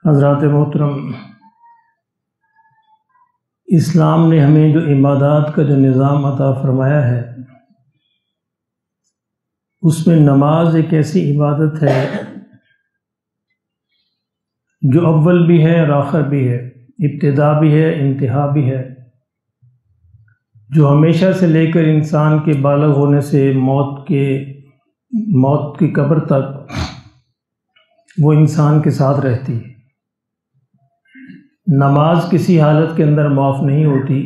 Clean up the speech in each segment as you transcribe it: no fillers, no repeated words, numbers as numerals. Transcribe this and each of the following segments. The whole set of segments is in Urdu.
حضرات محترم، اسلام نے ہمیں جو عبادات کا جو نظام عطا فرمایا ہے اس میں نماز ایک ایسی عبادت ہے جو اول بھی ہے اور آخر بھی ہے، ابتدا بھی ہے، انتہا بھی ہے، جو ہمیشہ سے لے کر انسان کے بالغ ہونے سے موت کی قبر تک وہ انسان کے ساتھ رہتی ہے۔ نماز کسی حالت کے اندر معاف نہیں ہوتی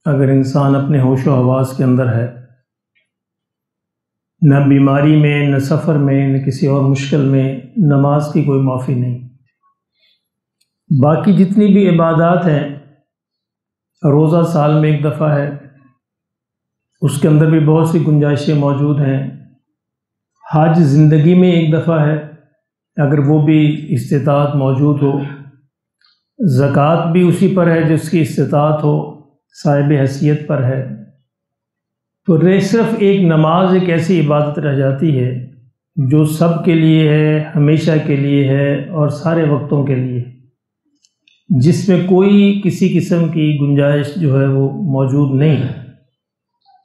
اگر انسان اپنے ہوش و حواس کے اندر ہے، نہ بیماری میں، نہ سفر میں، نہ کسی اور مشکل میں نماز کی کوئی معافی نہیں۔ باقی جتنی بھی عبادات ہیں، روزہ سال میں ایک دفعہ ہے، اس کے اندر بھی بہت سی گنجائشیں موجود ہیں۔ حج زندگی میں ایک دفعہ ہے اگر وہ بھی استطاعت موجود ہو۔ زکوٰۃ بھی اسی پر ہے جس کی استطاعت ہو، صاحب حیثیت پر ہے۔ تو صرف ایک نماز ایک ایسی عبادت رہ جاتی ہے جو سب کے لیے ہے، ہمیشہ کے لیے ہے اور سارے وقتوں کے لیے، جس میں کوئی کسی قسم کی گنجائش جو ہے وہ موجود نہیں ہے۔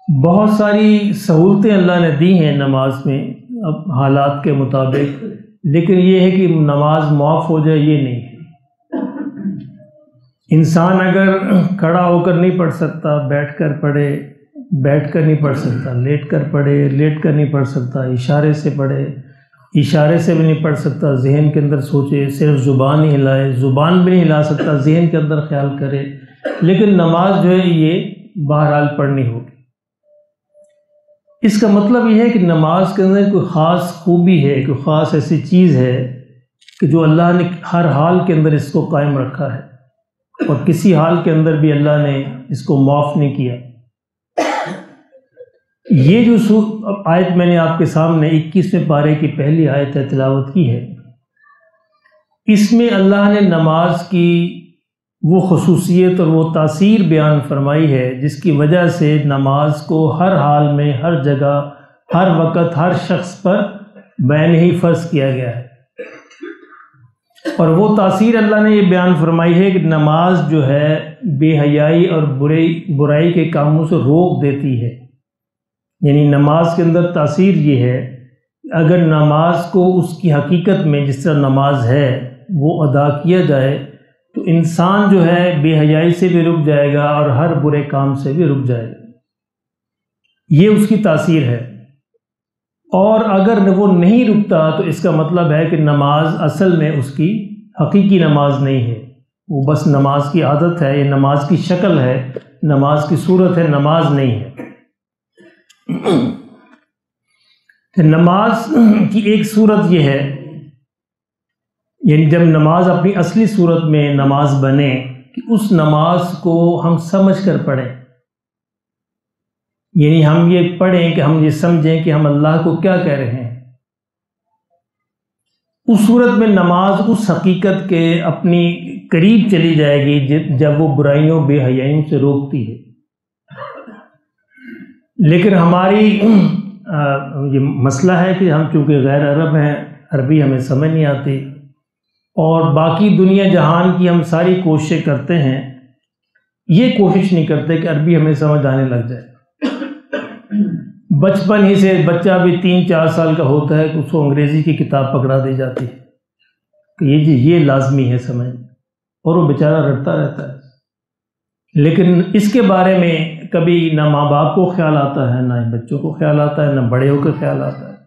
بہت ساری سہولتیں اللہ نے دی ہیں نماز میں اب حالات کے مطابق، لیکن یہ ہے کہ نماز معاف ہو جائے یہ نہیں ہے۔ انسان اگر کھڑا ہو کر نہیں پڑھ سکتا، بیٹھ کر پڑھے، بیٹھ کر نہیں پڑھ سکتا، لیٹ کر پڑھے، لیٹ کر نہیں پڑھ سکتا، اشارے سے پڑھے، اشارے سے بھی نہیں پڑھ سکتا، ذہن کے اندر سوچے، صرف زبان ہی ہلائے، زبان بھی نہیں ہلا سکتا، ذہن کے اندر خیال کرے، لیکن نماز جو ہے یہ بہرحال پڑھنی ہوگی۔ اس کا مطلب یہ ہے کہ نماز کے اندر کوئی خاص خوبی ہے، کوئی خاص ایسی چیز ہے کہ جو اللہ نے ہر حال کے اندر اس کو قائم رکھا ہے اور کسی حال کے اندر بھی اللہ نے اس کو معاف نہیں کیا۔ یہ جو آیت میں نے آپ کے سامنے 21ویں پارے کی پہلی آیت تلاوت کی ہے، اس میں اللہ نے نماز کی وہ خصوصیت اور وہ تاثیر بیان فرمائی ہے جس کی وجہ سے نماز کو ہر حال میں، ہر جگہ، ہر وقت، ہر شخص پر بین ہی فرض کیا گیا ہے۔ اور وہ تاثیر اللہ نے یہ بیان فرمائی ہے کہ نماز جو ہے بے حیائی اور برائی کے کاموں سے روک دیتی ہے۔ یعنی نماز کے اندر تاثیر یہ ہے اگر نماز کو اس کی حقیقت میں جس طرح نماز ہے وہ ادا کیا جائے تو انسان جو ہے بے حیائی سے بھی رک جائے گا اور ہر برے کام سے بھی رک جائے گا، یہ اس کی تاثیر ہے۔ اور اگر وہ نہیں رکتا تو اس کا مطلب ہے کہ نماز اصل میں اس کی حقیقی نماز نہیں ہے، وہ بس نماز کی عادت ہے، یہ نماز کی شکل ہے، نماز کی صورت ہے، نماز نہیں ہے۔ نماز کی ایک صورت یہ ہے، یعنی جب نماز اپنی اصلی صورت میں نماز بنے کہ اس نماز کو ہم سمجھ کر پڑھیں، یعنی ہم یہ پڑھیں کہ ہم یہ سمجھیں کہ ہم اللہ کو کیا کہہ رہے ہیں۔ اس صورت میں نماز اس حقیقت کے اپنی قریب چلی جائے گی جب وہ برائیوں بے حیائیوں سے روکتی ہے۔ لیکن ہماری یہ مسئلہ ہے کہ ہم چونکہ غیر عرب ہیں، عربی ہمیں سمجھ نہیں آتی، اور باقی دنیا جہان کی ہم ساری کوششیں کرتے ہیں، یہ کوشش نہیں کرتے کہ عربی ہمیں سمجھ آنے لگ جائے۔ بچپن ہی سے بچہ بھی 3-4 سال کا ہوتا ہے کہ اس کو انگریزی کی کتاب پکڑا دی جاتی ہے کہ یہ لازمی ہے سمجھ، اور وہ بیچارہ رٹتا رہتا ہے۔ لیکن اس کے بارے میں کبھی نہ ماں باپ کو خیال آتا ہے، نہ بچوں کو خیال آتا ہے، نہ بڑے ہو کے خیال آتا ہے۔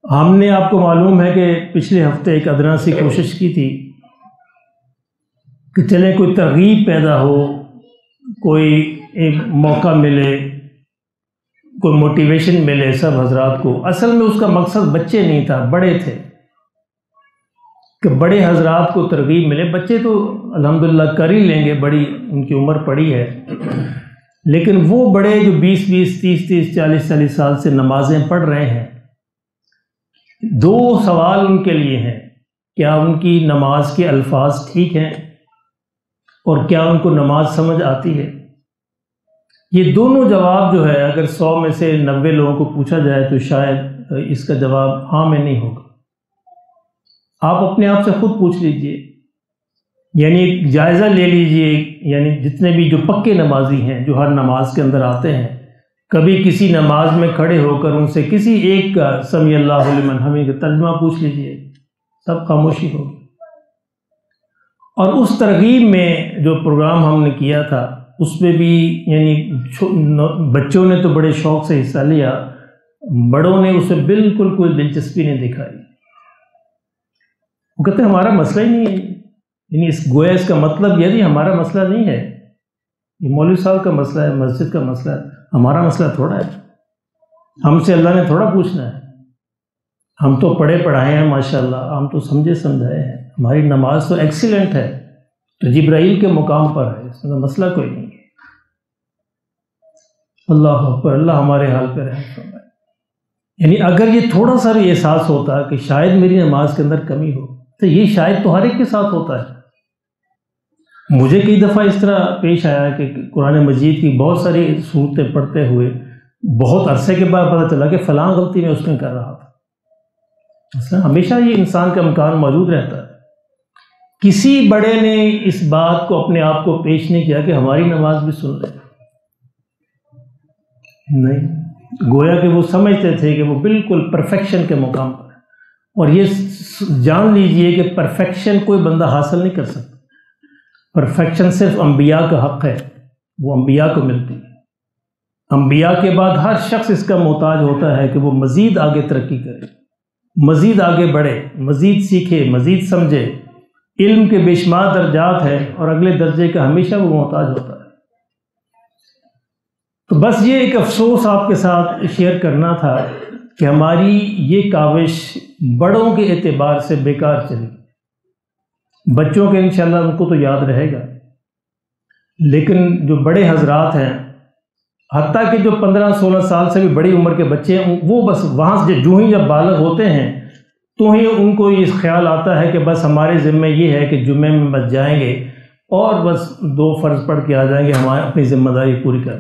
ہم نے آپ کو معلوم ہے کہ پچھلے ہفتے ایک ادنا سی کوشش کی تھی کہ چلے کوئی ترغیب پیدا ہو، کوئی ایک موقع ملے، کوئی موٹیویشن ملے سب حضرات کو۔ اصل میں اس کا مقصد بچے نہیں تھا، بڑے تھے، کہ بڑے حضرات کو ترغیب ملے۔ بچے تو الحمدللہ کر ہی لیں گے، بڑی ان کی عمر پڑی ہے، لیکن وہ بڑے جو 20-20، 30-30، 40-40 سال سے نمازیں پڑھ رہے ہیں، 2 سوال ان کے لیے ہیں: کیا ان کی نماز کے الفاظ ٹھیک ہیں، اور کیا ان کو نماز سمجھ آتی ہے؟ یہ دونوں جواب جو ہے اگر 100 میں سے 90 لوگوں کو پوچھا جائے تو شاید اس کا جواب ہاں میں نہیں ہوگا۔ آپ اپنے آپ سے خود پوچھ لیجئے، یعنی ایک جائزہ لے لیجئے، یعنی جتنے بھی جو پکے نمازی ہیں جو ہر نماز کے اندر آتے ہیں، کبھی کسی نماز میں کھڑے ہو کر ان سے کسی ایک کا سمیع اللہ لمن حمید کا ترجمہ پوچھ لیجئے، سب خاموشی ہوگی۔ اور اس ترغیب میں جو پروگرام ہم نے کیا تھا اس میں بھی یعنی بچوں نے تو بڑے شوق سے حصہ لیا، بڑوں نے اسے بالکل کوئی دلچسپی نہیں دکھائی۔ وہ کہتے ہیں ہمارا مسئلہ ہی نہیں ہے، یعنی اس کا مطلب یہ نہیں ہمارا مسئلہ نہیں ہے، یہ مولوی صاحب کا مسئلہ ہے، مسجد کا مسئلہ ہے، ہمارا مسئلہ تھوڑا ہے، ہم سے اللہ نے تھوڑا پوچھنا ہے، ہم تو پڑھے پڑھائے ہیں ماشاءاللہ، ہم تو سمجھے سمجھائے ہیں، ہماری نماز تو ایکسیلنٹ ہے، تو جبرائیل کے مقام پر ہے، اس میں مسئلہ کوئی نہیں ہے۔ اللہ اکبر، اللہ ہمارے حال پہ رحم فرمائے۔ یعنی اگر یہ تھوڑا سا بھی احساس ہوتا کہ شاید میری نماز کے اندر کمی ہو، تو یہ شاید تو ہر ایک کے ساتھ ہوتا ہے۔ مجھے کئی دفعہ اس طرح پیش آیا کہ قرآن مجید کی بہت ساری صورتیں پڑھتے ہوئے بہت عرصے کے بعد پتہ چلا کہ فلاں غلطی میں اس میں کر رہا تھا۔ ہمیشہ یہ انسان کا امکان موجود رہتا ہے۔ کسی بڑے نے اس بات کو اپنے آپ کو پیش نہیں کیا کہ ہماری نماز بھی سن لے، نہیں، گویا کہ وہ سمجھتے تھے کہ وہ بالکل پرفیکشن کے مقام پر ہے، اور یہ جان لیجئے کہ پرفیکشن کوئی بندہ حاصل نہیں کر سکتا، پرفیکشن صرف انبیاء کا حق ہے، وہ انبیاء کو ملتی ہے۔ انبیاء کے بعد ہر شخص اس کا محتاج ہوتا ہے کہ وہ مزید آگے ترقی کرے، مزید آگے بڑھے، مزید سیکھے، مزید سمجھے۔ علم کے بے شمار درجات ہیں اور اگلے درجے کا ہمیشہ وہ محتاج ہوتا ہے۔ تو بس یہ ایک افسوس آپ کے ساتھ شیئر کرنا تھا کہ ہماری یہ کاوش بڑوں کے اعتبار سے بیکار چلی۔ بچوں کے انشاءاللہ ان کو تو یاد رہے گا، لیکن جو بڑے حضرات ہیں، حتیٰ کہ جو 15-16 سال سے بھی بڑی عمر کے بچے ہیں، وہ بس وہاں سے جو ہی جب بالغ ہوتے ہیں تو ہی ان کو یہ خیال آتا ہے کہ بس ہمارے ذمہ یہ ہے کہ جمعے میں بس جائیں گے اور بس 2 فرض پڑھ کے آ جائیں گے، ہماری اپنی ذمہ داری پوری کر۔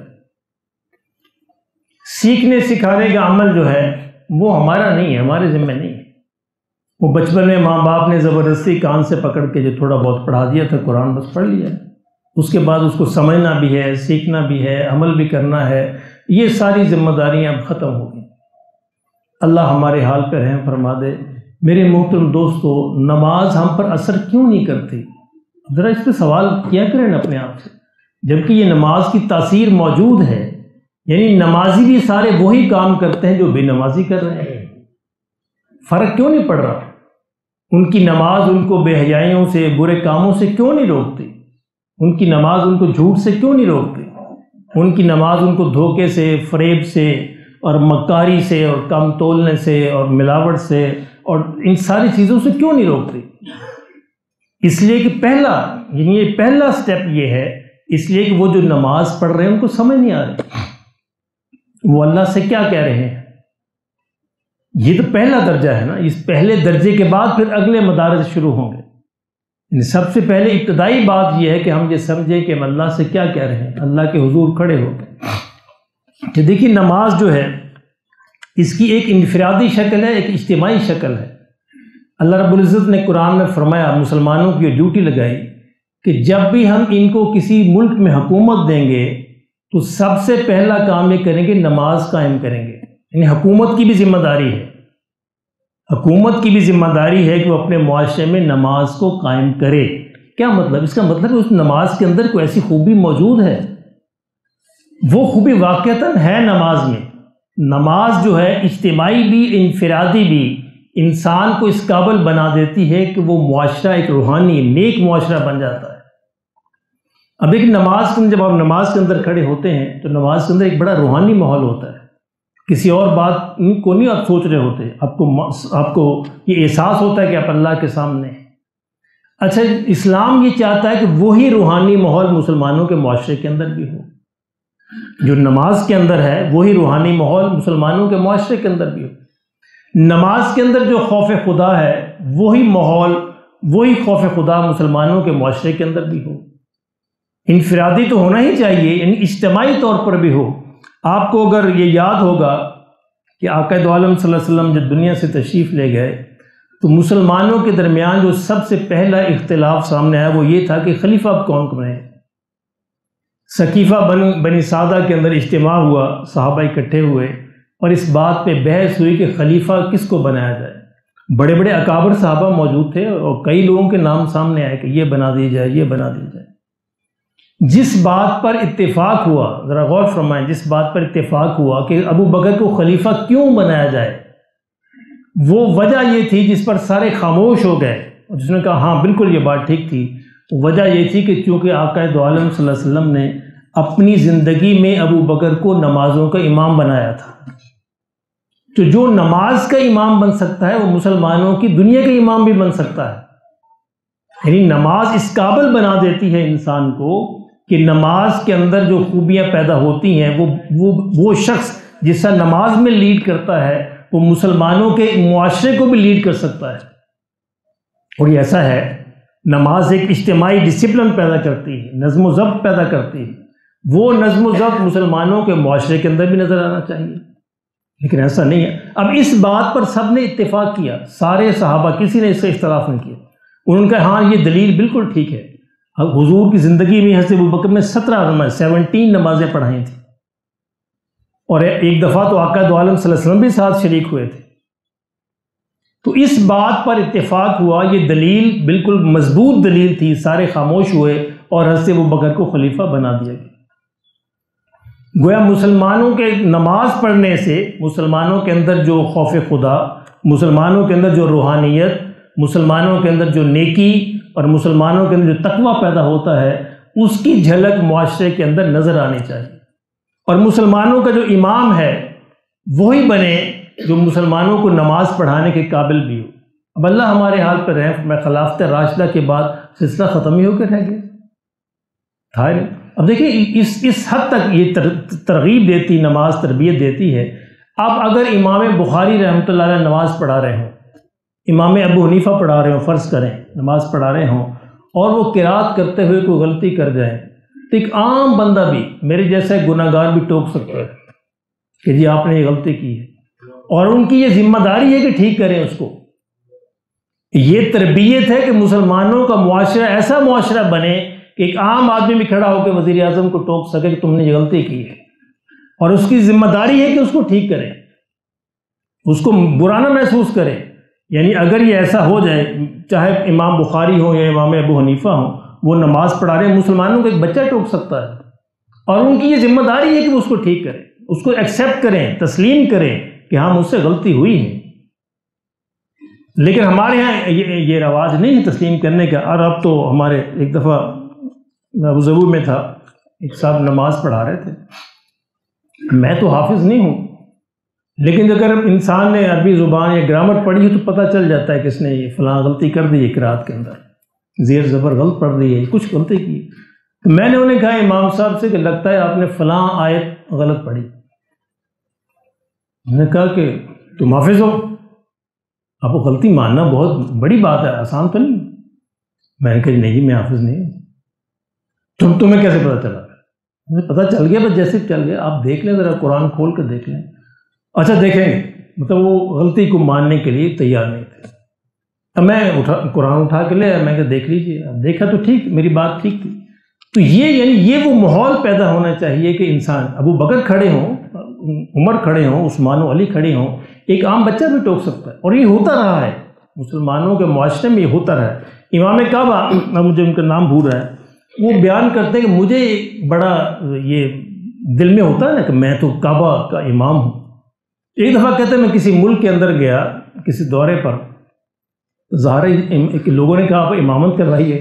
سیکھنے سکھانے کا عمل جو ہے وہ ہمارا نہیں ہے، ہمارے ذمہ نہیں ہے۔ وہ بچپن میں ماں باپ نے زبردستی کان سے پکڑ کے جو تھوڑا بہت پڑھا دیا تھا، قرآن بس پڑھ لیا، اس کے بعد اس کو سمجھنا بھی ہے، سیکھنا بھی ہے، عمل بھی کرنا ہے، یہ ساری ذمہ داریاں اب ختم ہو گئی۔ اللہ ہمارے حال پہ رحم فرما دے۔ میرے محترم دوستو، نماز ہم پر اثر کیوں نہیں کرتی؟ ذرا اس پہ سوال کیا کریں نا اپنے آپ سے، جبکہ یہ نماز کی تاثیر موجود ہے۔ یعنی نمازی بھی سارے وہی کام کرتے ہیں جو بے نمازی کر رہے ہیں، فرق کیوں نہیں پڑ رہا؟ ان کی نماز ان کو بے حیائیوں سے، برے کاموں سے کیوں نہیں روکتی؟ ان کی نماز ان کو جھوٹ سے کیوں نہیں روکتی؟ ان کی نماز ان کو دھوکے سے، فریب سے اور مکاری سے اور کم تولنے سے اور ملاوٹ سے اور ان ساری چیزوں سے کیوں نہیں روکتی؟ اس لیے کہ یعنی یہ پہلا سٹیپ یہ ہے، اس لیے کہ وہ جو نماز پڑھ رہے ہیں ان کو سمجھ نہیں آ رہی وہ اللہ سے کیا کہہ رہے ہیں۔ یہ تو پہلا درجہ ہے نا، اس پہلے درجے کے بعد پھر اگلے مدارج شروع ہوں گے۔ سب سے پہلے ابتدائی بات یہ ہے کہ ہم یہ سمجھیں کہ ہم اللہ سے کیا کہہ رہے ہیں، اللہ کے حضور کھڑے ہو کے کہ دیکھیے نماز جو ہے اس کی ایک انفرادی شکل ہے، ایک اجتماعی شکل ہے۔ اللہ رب العزت نے قرآن میں فرمایا، مسلمانوں کی ڈیوٹی لگائی کہ جب بھی ہم ان کو کسی ملک میں حکومت دیں گے تو سب سے پہلا کام یہ کریں گے، نماز قائم کریں گے۔ یعنی حکومت کی بھی ذمہ داری ہے، حکومت کی بھی ذمہ داری ہے کہ وہ اپنے معاشرے میں نماز کو قائم کرے۔ کیا مطلب؟ اس کا مطلب ہے اس نماز کے اندر کوئی ایسی خوبی موجود ہے، وہ خوبی واقعتاً ہے نماز میں۔ نماز جو ہے اجتماعی بھی انفرادی بھی انسان کو اس قابل بنا دیتی ہے کہ وہ معاشرہ ایک روحانی نیک معاشرہ بن جاتا ہے۔ اب ایک نماز جب آپ نماز کے اندر کھڑے ہوتے ہیں تو نماز کے اندر ایک بڑا روحانی ماحول ہوتا ہے، کسی اور بات کو نہیں آپ سوچ رہے ہوتے، آپ کو یہ احساس ہوتا ہے کہ آپ اللہ کے سامنے ہیں۔ اچھا، اسلام یہ چاہتا ہے کہ وہی روحانی ماحول مسلمانوں کے معاشرے کے اندر بھی ہو، جو نماز کے اندر ہے وہی روحانی ماحول مسلمانوں کے معاشرے کے اندر بھی ہو۔ نماز کے اندر جو خوف خدا ہے وہی ماحول، وہی خوف خدا مسلمانوں کے معاشرے کے اندر بھی ہو۔ انفرادی تو ہونا ہی چاہیے، یعنی اجتماعی طور پر بھی ہو۔ آپ کو اگر یہ یاد ہوگا کہ آقا دو عالم صلی اللہ علیہ وسلم جب دنیا سے تشریف لے گئے تو مسلمانوں کے درمیان جو سب سے پہلا اختلاف سامنے آیا وہ یہ تھا کہ خلیفہ اب کون بنے۔ سقیفہ بنی سعدہ کے اندر اجتماع ہوا، صحابہ اکٹھے ہوئے اور اس بات پہ بحث ہوئی کہ خلیفہ کس کو بنایا جائے۔ بڑے بڑے اکابر صحابہ موجود تھے اور کئی لوگوں کے نام سامنے آئے کہ یہ بنا دی جائے، یہ بنا دی جائے۔ جس بات پر اتفاق ہوا، ذرا غور فرمائیں، جس بات پر اتفاق ہوا کہ ابو بکر کو خلیفہ کیوں بنایا جائے، وہ وجہ یہ تھی جس پر سارے خاموش ہو گئے اور جس نے کہا ہاں بالکل یہ بات ٹھیک تھی، وجہ یہ تھی کہ چونکہ آقا دو عالم صلی اللہ علیہ وسلم نے اپنی زندگی میں ابو بکر کو نمازوں کا امام بنایا تھا۔ تو جو نماز کا امام بن سکتا ہے وہ مسلمانوں کی دنیا کا امام بھی بن سکتا ہے۔ یعنی نماز اس قابل بنا دیتی ہے انسان کو کہ نماز کے اندر جو خوبیاں پیدا ہوتی ہیں وہ شخص جس طرح نماز میں لیڈ کرتا ہے وہ مسلمانوں کے معاشرے کو بھی لیڈ کر سکتا ہے۔ اور یہ ایسا ہے، نماز ایک اجتماعی ڈسپلن پیدا کرتی ہے، نظم و ضبط پیدا کرتی ہے۔ وہ نظم و ضبط مسلمانوں کے معاشرے کے اندر بھی نظر آنا چاہیے، لیکن ایسا نہیں ہے۔ اب اس بات پر سب نے اتفاق کیا، سارے صحابہ، کسی نے اس سے اختلاف نہیں کیا۔ انہوں نے کہا ہاں یہ دلیل بالکل ٹھیک ہے۔ حضور کی زندگی میں حضرت ابوبکر نے 17 نمازیں پڑھائی تھیں، اور ایک دفعہ تو آقا دو عالم صلی اللہ علیہ وسلم بھی ساتھ شریک ہوئے تھے۔ تو اس بات پر اتفاق ہوا، یہ دلیل بالکل مضبوط دلیل تھی، سارے خاموش ہوئے اور حضرت ابوبکر کو خلیفہ بنا دیا گیا۔ گویا مسلمانوں کے نماز پڑھنے سے مسلمانوں کے اندر جو خوف خدا، مسلمانوں کے اندر جو روحانیت، مسلمانوں کے اندر جو نیکی اور مسلمانوں کے اندر جو تقویٰ پیدا ہوتا ہے، اس کی جھلک معاشرے کے اندر نظر آنی چاہیے۔ اور مسلمانوں کا جو امام ہے وہی بنے جو مسلمانوں کو نماز پڑھانے کے قابل بھی ہو۔ اب اللہ ہمارے حال پر رحم فرمائے، خلافت راشدہ کے بعد سلسلہ ختم ہی ہو کے رہ گیا تھا۔ اب دیکھیں اس حد تک یہ ترغیب دیتی، نماز تربیت دیتی ہے۔ اب اگر امام بخاری رحمۃ اللہ علیہ نماز پڑھا رہے ہوں، امام ابو حنیفہ پڑھا رہے ہوں، فرض کریں نماز پڑھا رہے ہوں، اور وہ قرات کرتے ہوئے کوئی غلطی کر جائیں، تو ایک عام بندہ بھی، میرے جیسا گناہ گار بھی ٹوک سکتا ہے کہ جی آپ نے یہ غلطی کی ہے، اور ان کی یہ ذمہ داری ہے کہ ٹھیک کریں اس کو۔ یہ تربیت ہے کہ مسلمانوں کا معاشرہ ایسا معاشرہ بنے کہ ایک عام آدمی بھی کھڑا ہو کے وزیر اعظم کو ٹوک سکے کہ تم نے یہ غلطی کی ہے، اور اس کی ذمہ داری ہے کہ اس کو ٹھیک کرے، اس کو برا نہ محسوس کرے۔ یعنی اگر یہ ایسا ہو جائے، چاہے امام بخاری ہو یا امام ابو حنیفہ ہوں، وہ نماز پڑھا رہے ہیں، مسلمانوں کا ایک بچہ ٹوک سکتا ہے، اور ان کی یہ ذمہ داری ہے کہ وہ اس کو ٹھیک کریں، اس کو ایکسیپٹ کریں، تسلیم کریں کہ ہاں مجھ سے غلطی ہوئی ہے۔ لیکن ہمارے یہاں یہ رواج نہیں ہے تسلیم کرنے کا۔ اور اب تو ہمارے ایک دفعہ ابوظبی میں تھا، ایک صاحب نماز پڑھا رہے تھے، میں تو حافظ نہیں ہوں، لیکن اگر انسان نے عربی زبان یا گرامر پڑھی ہے تو پتہ چل جاتا ہے کہ اس نے یہ فلاں غلطی کر دی ہے، قرات کے اندر زیر زبر غلط پڑھ دی ہے، کچھ غلطی کی۔ تو میں نے انہیں کہا امام صاحب سے کہ لگتا ہے آپ نے فلاں آیت غلط پڑھی۔ انہوں نے کہا کہ تم حافظ ہو، آپ کو غلطی ماننا بہت بڑی بات ہے، آسان تو نہیں۔ میں نے کہا نہیں جی میں حافظ نہیں ہوں۔ تمہیں کیسے پتہ چلا؟ مجھے پتہ چل گیا، بس جیسے چل گیا، آپ دیکھ لیں ذرا، قرآن کھول کر دیکھ لیں۔ اچھا دیکھیں گے، مطلب وہ غلطی کو ماننے کے لیے تیار نہیں تھے۔ اب میں قرآن اٹھا کے لے، میں کہا دیکھ لیجیے، اب دیکھا تو ٹھیک، میری بات ٹھیک تھی۔ تو یہ وہ ماحول پیدا ہونا چاہیے کہ انسان، ابو بکر کھڑے ہوں، عمر کھڑے ہوں، عثمان و علی کھڑے ہوں، ایک عام بچہ بھی ٹوک سکتا ہے، اور یہ ہوتا رہا ہے مسلمانوں کے معاشرے میں، یہ ہوتا رہا ہے۔ امام کعبہ، مجھے ان کا نام بھول رہا ہے، وہ بیان کرتے ہیں کہ مجھے بڑا یہ دل میں ہوتا ہے نا کہ میں تو کعبہ کا امام ہوں۔ ایک دفعہ کہتے ہیں میں کسی ملک کے اندر گیا کسی دورے پر، ظاہر ہے لوگوں نے کہا آپ امامت کروائیے،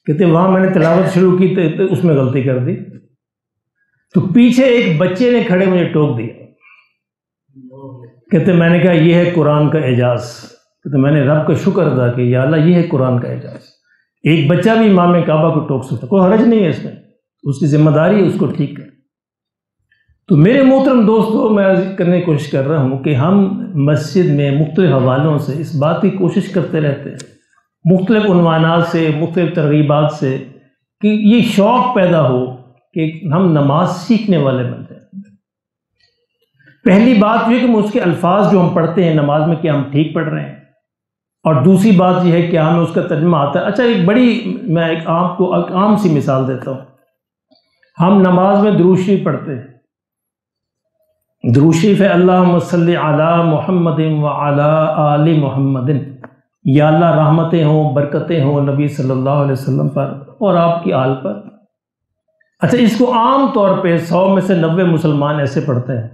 کہتے وہاں میں نے تلاوت شروع کی تو اس میں غلطی کر دی، تو پیچھے ایک بچے نے کھڑے مجھے ٹوک دیا۔ کہتے میں نے کہا یہ ہے قرآن کا اعجاز، کہتے میں نے رب کا شکر ادا کیا، یا اللہ یہ ہے قرآن کا اعجاز، ایک بچہ بھی امام کعبہ کو ٹوک سکتا، کوئی حرج نہیں ہے اس میں، اس کی ذمہ داری ہے اس کو ٹھیک کرے۔ تو میرے محترم دوستو، میں عرض کرنے کی کوشش کر رہا ہوں کہ ہم مسجد میں مختلف حوالوں سے اس بات کی کوشش کرتے رہتے ہیں، مختلف عنوانات سے، مختلف ترغیبات سے، کہ یہ شوق پیدا ہو کہ ہم نماز سیکھنے والے بن جائیں۔ پہلی بات یہ کہ اس کے الفاظ جو ہم پڑھتے ہیں نماز میں، کہ ہم ٹھیک پڑھ رہے ہیں، اور دوسری بات یہ ہے کہ ہمیں اس کا ترجمہ آتا ہے. اچھا میں ایک عام سی مثال دیتا ہوں. ہم نماز میں درود شریف پڑھتے ہیں. درود شریف ہے اللہم صلی علی محمد وعلی آل محمد. یا اللہ رحمتیں ہوں، برکتیں ہوں نبی صلی اللہ علیہ وسلم پر اور آپ کی آل پر. اچھا اس کو عام طور پہ 100 میں سے 90 مسلمان ایسے پڑھتے ہیں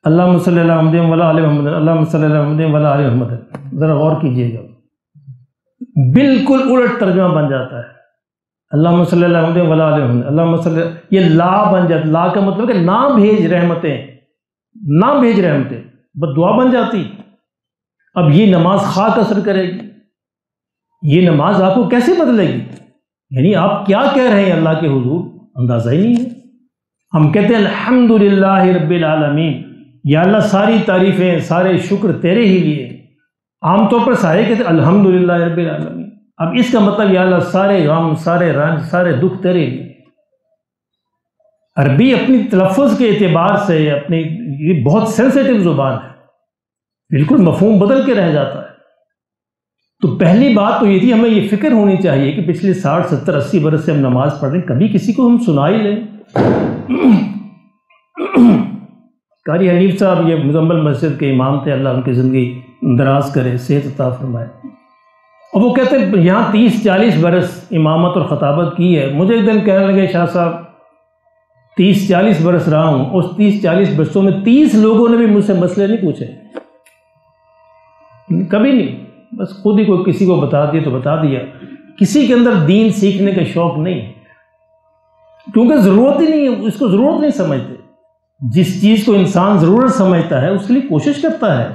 اللہم صلی علی محمد وعلی آل محمد، اللہم صلی علی محمد وعلی آل محمد. ذرا غور کیجیے گا، بالکل الٹ ترجمہ بن جاتا ہے. اللہم صلی علی محمد وعلی آل محمد، اللہم صلی، یہ لا بن جاتا. لا کا مطلب کہ نہ بھیج رحمتیں، نہ بھیج رحمتیں، بس دعا بن جاتی. اب یہ نماز خاک اثر کرے گی، یہ نماز آپ کو کیسے بدلے گی؟ یعنی آپ کیا کہہ رہے ہیں اللہ کے حضور، اندازہ ہی نہیں ہے. ہم کہتے ہیں الحمدللہ رب العالمین، یا اللہ ساری تعریفیں سارے شکر تیرے ہی لیے. عام طور پر سارے کہتے ہیں الحمدللہ رب العالمین. اب اس کا مطلب یا اللہ سارے غم، سارے رنج، سارے دکھ تیرے لیے. عربی اپنی تلفظ کے اعتبار سے یہ بہت سینسیٹیو زبان ہے، بالکل مفہوم بدل کے رہ جاتا ہے. تو پہلی بات تو یہ تھی، ہمیں یہ فکر ہونی چاہیے کہ پچھلے 60 70 80 برس سے ہم نماز پڑھ رہے ہیں، کبھی کسی کو ہم سنا ہی لیں. قاری حنیف صاحب یہ مزمل مسجد کے امام تھے، اللہ ان کی زندگی دراز کرے، صحت عطا فرمائے. اور وہ کہتے ہیں یہاں 30-40 برس امامت اور خطابت کی ہے. مجھے ایک دن کہنے لگے شاہ صاحب 30-40 برس رہا ہوں، اس 30-40 برسوں میں 30 لوگوں نے بھی مجھ سے مسئلے نہیں پوچھے، کبھی نہیں. بس خود ہی کوئی کسی کو بتا دیا تو بتا دیا. کسی کے اندر دین سیکھنے کا شوق نہیں ہے، کیونکہ ضرورت ہی نہیں ہے، اس کو ضرورت نہیں سمجھتے. جس چیز کو انسان ضرورت سمجھتا ہے اس کے لیے کوشش کرتا ہے،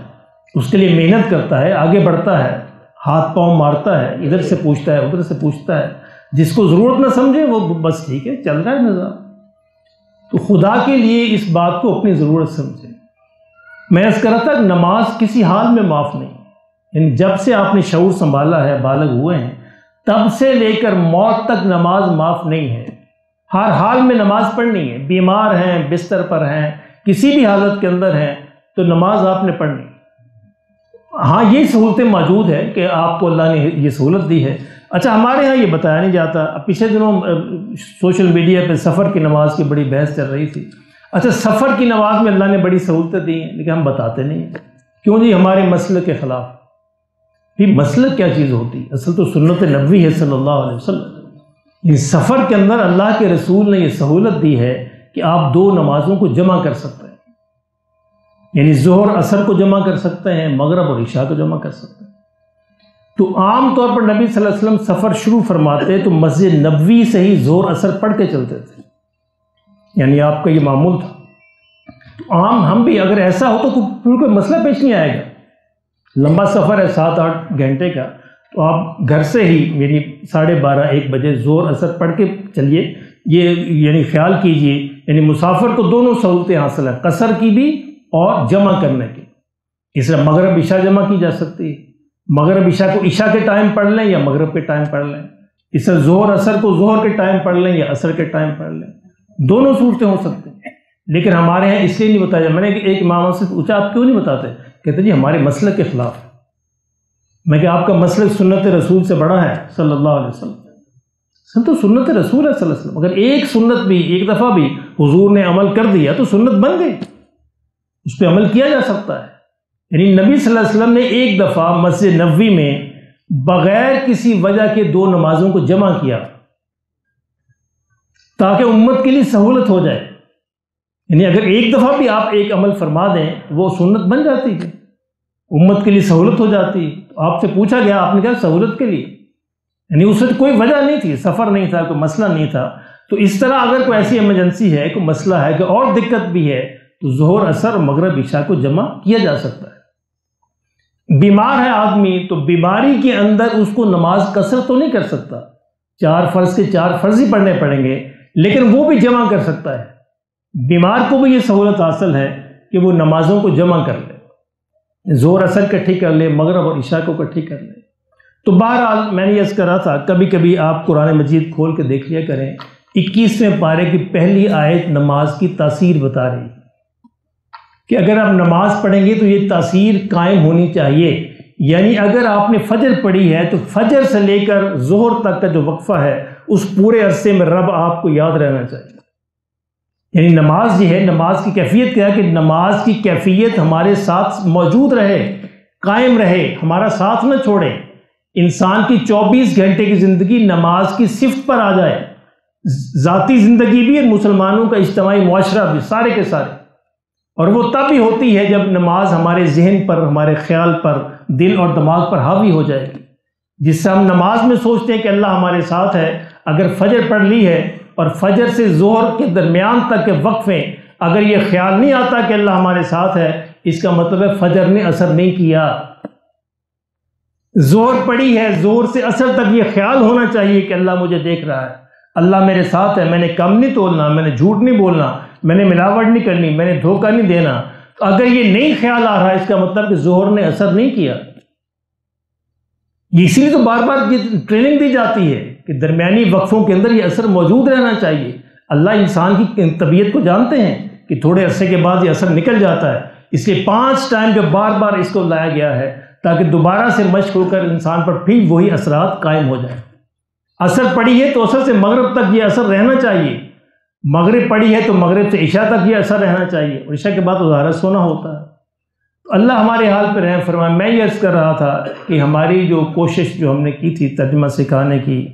اس کے لیے محنت کرتا ہے، آگے بڑھتا ہے، ہاتھ پاؤں مارتا ہے، ادھر سے پوچھتا ہے ادھر سے پوچھتا ہے. جس کو ضرورت نہ سمجھے وہ بس ٹھیک ہے چل رہا ہے نظام. تو خدا کے لیے اس بات کو اپنی ضرورت سمجھیں. میں اس کہہ رہا تھا کہ نماز کسی حال میں معاف نہیں، یعنی جب سے آپ نے شعور سنبھالا ہے، بالغ ہوئے ہیں، تب سے لے کر موت تک نماز معاف نہیں ہے. ہر حال میں نماز پڑھنی ہے. بیمار ہیں، بستر پر ہیں، کسی بھی حالت کے اندر ہیں تو نماز آپ نے پڑھنی. ہاں یہ سہولتیں موجود ہیں کہ آپ کو اللہ نے یہ سہولت دی ہے. اچھا ہمارے ہاں یہ بتایا نہیں جاتا. اب پچھلے دنوں سوشل میڈیا پہ سفر کی نماز کی بڑی بحث چل رہی تھی. اچھا سفر کی نماز میں اللہ نے بڑی سہولتیں دی ہیں، لیکن ہم بتاتے نہیں. کیوں جی؟ ہمارے مسلک کے خلاف. بھی مسلک کیا چیز ہوتی؟ اصل تو سنت نبوی ہے صلی اللہ علیہ وسلم. اس سفر کے اندر اللہ کے رسول نے یہ سہولت دی ہے کہ آپ 2 نمازوں کو جمع کر سکتے ہیں، یعنی ظہر عصر کو جمع کر سکتے ہیں، مغرب اور عشاء کو جمع کر سکتے ہیں. تو عام طور پر نبی صلی اللہ علیہ وسلم سفر شروع فرماتے تو مسجد نبوی سے ہی ظہر عصر پڑھ کے چلتے تھے، یعنی آپ کا یہ معمول تھا. تو عام ہم بھی اگر ایسا ہو تو کوئی مسئلہ پیش نہیں آئے گا. لمبا سفر ہے 7-8 گھنٹے کا، تو آپ گھر سے ہی یعنی 12:30-1 بجے ظہر عصر پڑھ کے چلیے. یہ یعنی خیال کیجئے، یعنی مسافر کو دونوں سہولتیں حاصل ہیں، قصر کی بھی اور جمع کرنے کی. اس طرح مغرب عشاء جمع کی جا سکتی ہے. مغرب عشاء کو عشاء کے ٹائم پڑھ لیں یا مغرب کے ٹائم پڑھ لیں. اس طرح ظہر عصر کو ظہر کے ٹائم پڑھ لیں یا عصر کے ٹائم پڑھ لیں. دونوں صورتیں ہو سکتی ہیں. لیکن ہمارے یہاں اس لیے نہیں بتایا. میں نے ایک امام سے پوچھا آپ کیوں نہیں بتاتے؟ کہتے جی ہمارے مسلک کے خلاف. میں کہ آپ کا مسلک سنت رسول سے بڑا ہے صلی اللہ علیہ وسلم. تو سنت رسول ہے صلی اللہ علیہ وسلم. اگر ایک سنت بھی ایک دفعہ بھی حضور نے عمل کر دیا تو سنت بن گئی، اس پہ عمل کیا جا سکتا ہے. یعنی نبی صلی اللہ علیہ وسلم نے ایک دفعہ مسجد نبوی میں بغیر کسی وجہ کے 2 نمازوں کو جمع کیا تاکہ امت کے لیے سہولت ہو جائے. یعنی اگر ایک دفعہ بھی آپ ایک عمل فرما دیں وہ سنت بن جاتی ہے، امت کے لیے سہولت ہو جاتی. آپ سے پوچھا گیا، آپ نے کہا سہولت کے لیے، یعنی اس وقت کوئی وجہ نہیں تھی، سفر نہیں تھا، کوئی مسئلہ نہیں تھا. تو اس طرح اگر کوئی ایسی ایمرجنسی ہے، کوئی مسئلہ ہے، کوئی اور دقت بھی ہے تو ظہر عصر اور مغرب عشاء کو جمع کیا جا سکتا ہے. بیمار ہے آدمی تو بیماری کے اندر اس کو نماز قصر تو نہیں کر سکتا، 4 فرض کے 4 فرض ہی پڑھنے پڑیں گے، لیکن وہ بھی جمع کر سکتا ہے. بیمار کو بھی یہ سہولت حاصل ہے کہ وہ نمازوں کو جمع کر لے، ظہر عصر اکٹھی کر لے، مغرب اور عشاء کو اکٹھی کر لے. تو بہرحال میں نے یہ عرض کرا تھا، کبھی کبھی آپ قرآن مجید کھول کے دیکھ لیا کریں. 21ویں پارے کی پہلی آیت نماز کی تاثیر بتا رہی ہے کہ اگر آپ نماز پڑھیں گے تو یہ تاثیر قائم ہونی چاہیے یعنی اگر آپ نے فجر پڑھی ہے تو فجر سے لے کر ظہر تک کا جو وقفہ ہے اس پورے عرصے میں رب آپ کو یاد رہنا چاہیے۔ یعنی نماز یہ ہے، نماز کی کیفیت کیا ہے کہ نماز کی کیفیت ہمارے ساتھ موجود رہے، قائم رہے، ہمارا ساتھ نہ چھوڑے۔ انسان کی 24 گھنٹے کی زندگی نماز کی صفت پر آ جائے، ذاتی زندگی بھی اور مسلمانوں کا اجتماعی معاشرہ بھی، سارے کے سارے۔ اور وہ تب ہی ہوتی ہے جب نماز ہمارے ذہن پر، ہمارے خیال پر، دل اور دماغ پر حاوی ہو جائے گی، جس سے ہم نماز میں سوچتے ہیں کہ اللہ ہمارے ساتھ ہے۔ اگر فجر پڑھ لی ہے اور فجر سے ظہر کے درمیان تک کے وقفے اگر یہ خیال نہیں آتا کہ اللہ ہمارے ساتھ ہے، اس کا مطلب ہے فجر نے اثر نہیں کیا۔ ظہر پڑھی ہے، ظہر سے اثر تک یہ خیال ہونا چاہیے کہ اللہ مجھے دیکھ رہا ہے، اللہ میرے ساتھ ہے، میں نے کم نہیں تولنا، میں نے جھوٹ نہیں بولنا، میں نے ملاوٹ نہیں کرنی، میں نے دھوکہ نہیں دینا۔ تو اگر یہ نہیں خیال آ رہا ہے، اس کا مطلب کہ ظہر نے اثر نہیں کیا۔ اسی لیے تو بار بار یہ ٹریننگ دی جاتی ہے کہ درمیانی وقفوں کے اندر یہ اثر موجود رہنا چاہیے۔ اللہ انسان کی طبیعت کو جانتے ہیں کہ تھوڑے عرصے کے بعد یہ اثر نکل جاتا ہے، اس لیے 5 ٹائم پہ بار بار اس کو لایا گیا ہے تاکہ دوبارہ سے مشق ہو کر انسان پر پھر وہی اثرات قائم ہو جائیں۔ اثر پڑی ہے تو اثر سے مغرب تک یہ اثر رہنا چاہیے، مغرب پڑی ہے تو مغرب سے عشاء تک یہ اثر رہنا چاہیے، اور عشاء کے بعد ظاہر سونا ہوتا ہے۔ تو اللہ ہمارے حال پہ رحم فرمائے۔ میں یہ عرض کر رہا تھا کہ ہماری جو کوشش جو ہم نے کی تھی ترجمہ سکھانے کی،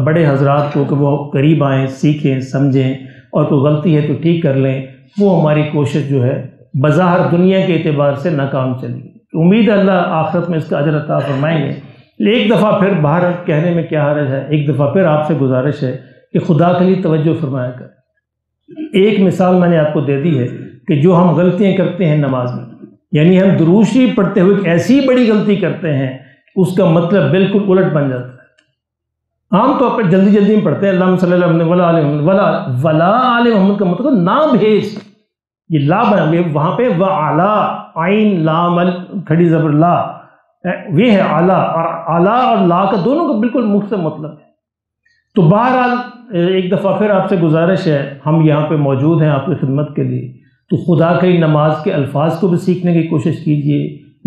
بڑے حضرات کو کہ وہ قریب آئیں، سیکھیں، سمجھیں، اور کوئی غلطی ہے تو ٹھیک کر لیں، وہ ہماری کوشش جو ہے بظاہر دنیا کے اعتبار سے ناکام چلی۔ امید ہے اللہ آخرت میں اس کا اجر عطا فرمائیں گے۔ ایک دفعہ پھر باہر کہنے میں کیا حرج ہے، ایک دفعہ پھر آپ سے گزارش ہے کہ خدا کے لیے توجہ فرمایا کر۔ ایک مثال میں نے آپ کو دے دی ہے کہ جو ہم غلطیاں کرتے ہیں نماز میں، یعنی ہم درود شریف پڑھتے ہوئے ایک ایسی بڑی غلطی کرتے ہیں اس کا مطلب بالکل الٹ بن جاتا ہے۔ عام طور پر جلدی جلدی میں پڑھتے ہیں اللہم صلی اللہ علیہ وسلم ولا آل محمد کا مطلب نہ بھیج، یہ لا بنا وہاں پہ وعلا عین لام کھڑی زبر لا، یہ ہے اعلیٰ، اور اعلیٰ اور لا کا دونوں کا بالکل مختلف مطلب ہے۔ تو بہرحال ایک دفعہ پھر آپ سے گزارش ہے، ہم یہاں پہ موجود ہیں آپ کی خدمت کے لیے، تو خدا کی نماز کے الفاظ کو بھی سیکھنے کی کوشش کیجئے،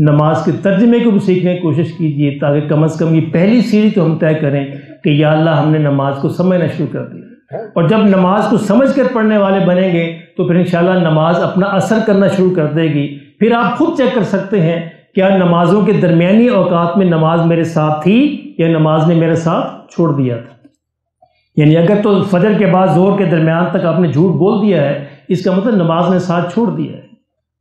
نماز کے ترجمے کو بھی سیکھنے کی کوشش کیجئے، تاکہ کم از کم یہ پہلی سیڑھی تو ہم طے کریں کہ یا اللہ ہم نے نماز کو سمجھنا شروع کر دیا، اور جب نماز کو سمجھ کر پڑھنے والے بنیں گے تو پھر انشاءاللہ نماز اپنا اثر کرنا شروع کر دے گی۔ پھر آپ خود چیک کر سکتے ہیں کیا نمازوں کے درمیانی اوقات میں نماز میرے ساتھ تھی یا نماز نے میرے ساتھ چھوڑ دیا تھا۔ یعنی اگر تو فجر کے بعد ظہر کے درمیان تک آپ نے جھوٹ بول دیا ہے، اس کا مطلب نماز نے ساتھ چھوڑ دیا ہے۔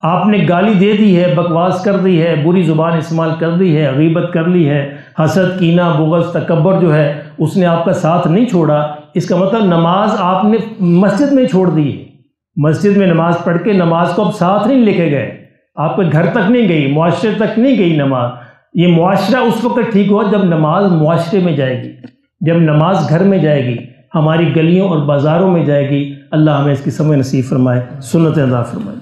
آپ نے گالی دے دی ہے، بکواس کر دی ہے، بری زبان استعمال کر دی ہے، غیبت کر لی ہے، حسد، کینہ، بغض، تکبر جو ہے اس نے آپ کا ساتھ نہیں چھوڑا، اس کا مطلب نماز آپ نے مسجد میں چھوڑ دی ہے۔ مسجد میں نماز پڑھ کے نماز کو آپ ساتھ نہیں لے کے گئے، آپ کے گھر تک نہیں گئی، معاشرے تک نہیں گئی نماز۔ یہ معاشرہ اس وقت ٹھیک ہوا جب نماز معاشرے میں جائے گی، جب نماز گھر میں جائے گی، ہماری گلیوں اور بازاروں میں جائے گی۔ اللہ ہمیں اس کی سمجھ نصیب فرمائے، سنت ادا فرمائے۔